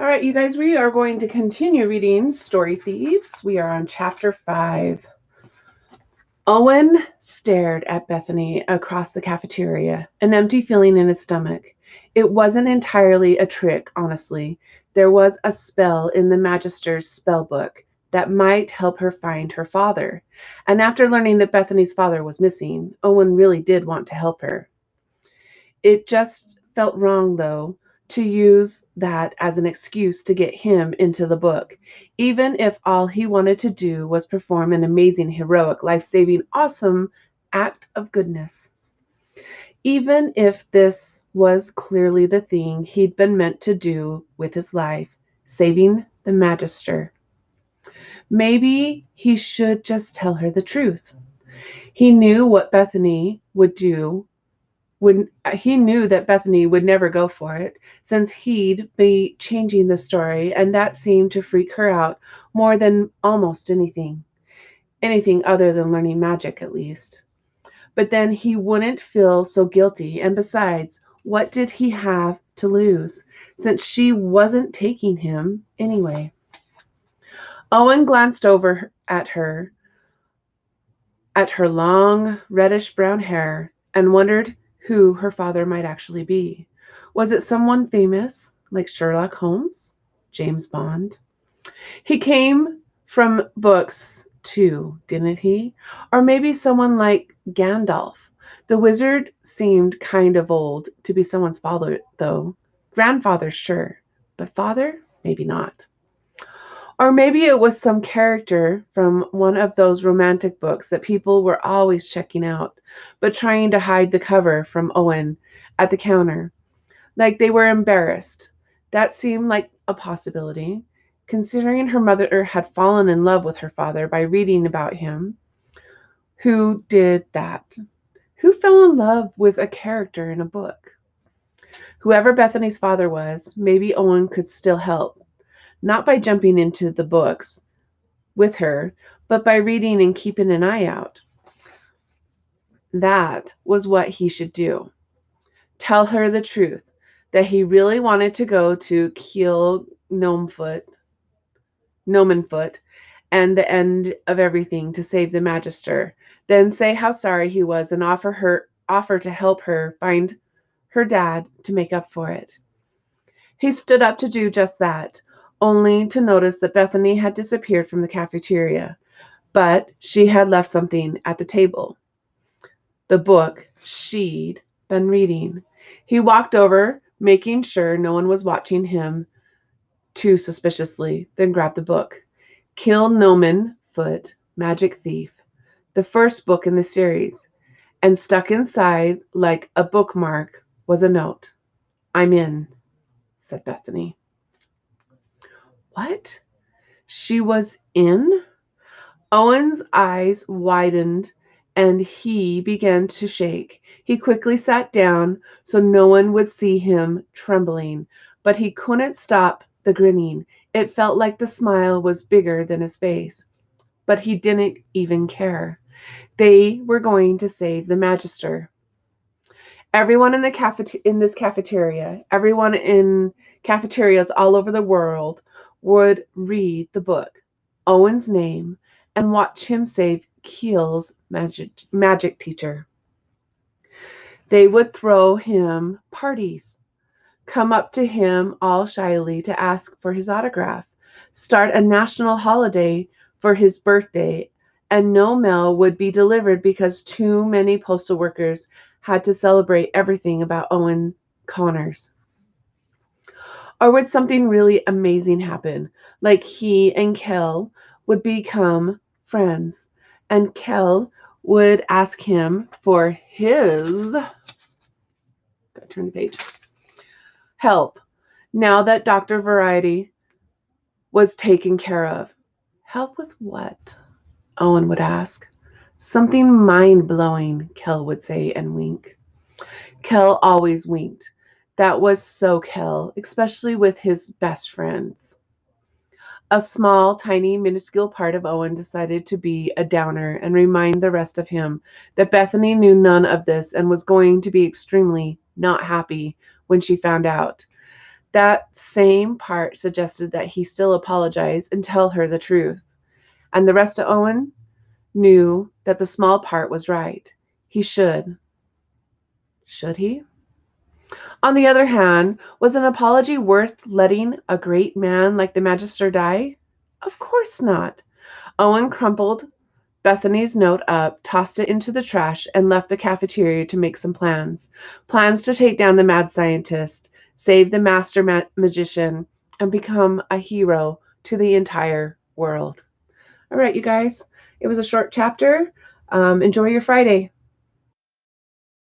All right, you guys, we are going to continue reading Story Thieves. We are on chapter 5. Owen stared at Bethany across the cafeteria, an empty feeling in his stomach. It wasn't entirely a trick, honestly. There was a spell in the Magister's spell book that might help her find her father. And after learning that Bethany's father was missing, Owen really did want to help her. It just felt wrong, though, to use that as an excuse to get him into the book, even if all he wanted to do was perform an amazing, heroic, life saving, awesome act of goodness. Even if this was clearly the thing he'd been meant to do with his life, saving the Magister. Maybe he should just tell her the truth. He knew what Bethany would do when he knew that Bethany would never go for it, since he'd be changing the story, and that seemed to freak her out more than almost anything other than learning magic, at least. But then he wouldn't feel so guilty, and besides, what did he have to lose, since she wasn't taking him anyway? Owen glanced over at her long, reddish brown hair and wondered who her father might actually be. Was it someone famous, like Sherlock Holmes? James Bond? He came from books, too, didn't he? Or maybe someone like Gandalf. The wizard seemed kind of old to be someone's father, though. Grandfather, sure, but father? Maybe not. Or maybe it was some character from one of those romantic books that people were always checking out, but trying to hide the cover from Owen at the counter. Like they were embarrassed. That seemed like a possibility, considering her mother had fallen in love with her father by reading about him. Who did that? Who fell in love with a character in a book? Whoever Bethany's father was, maybe Owen could still help. Not by jumping into the books with her, but by reading and keeping an eye out. That was what he should do. Tell her the truth, that he really wanted to go to Kiel Gnomenfoot and the end of everything to save the Magister. Then say how sorry he was and offer to help her find her dad to make up for it. He stood up to do just that, only to notice that Bethany had disappeared from the cafeteria. But she had left something at the table. The book she'd been reading. He walked over, making sure no one was watching him too suspiciously, then grabbed the book. Kill Noman Foot, Magic Thief, the first book in the series, and stuck inside like a bookmark was a note. I'm in, said Bethany. What? She was in? Owen's eyes widened and he began to shake. He quickly sat down so no one would see him trembling, but he couldn't stop the grinning. It felt like the smile was bigger than his face, but he didn't even care. They were going to save the Magister. Everyone in this cafeteria, everyone in cafeterias all over the world would read the book, Owen's name, and watch him save Keel's magic teacher. They would throw him parties, come up to him all shyly to ask for his autograph, start a national holiday for his birthday, and no mail would be delivered because too many postal workers had to celebrate everything about Owen Connors. Or would something really amazing happen, like he and Kel would become friends, and Kel would ask him for his, gotta turn the page, help, now that Dr. Variety was taken care of. Help with what? Owen would ask. Something mind-blowing, Kel would say and wink. Kel always winked. That was so Kel, especially with his best friends. A small, tiny, minuscule part of Owen decided to be a downer and remind the rest of him that Bethany knew none of this and was going to be extremely not happy when she found out. That same part suggested that he still apologize and tell her the truth. And the rest of Owen knew that the small part was right. He should. Should he? On the other hand, was an apology worth letting a great man like the Magister die? Of course not. Owen crumpled Bethany's note up, tossed it into the trash, and left the cafeteria to make some plans. Plans to take down the mad scientist, save the master magician, and become a hero to the entire world. All right, you guys. It was a short chapter. Enjoy your Friday.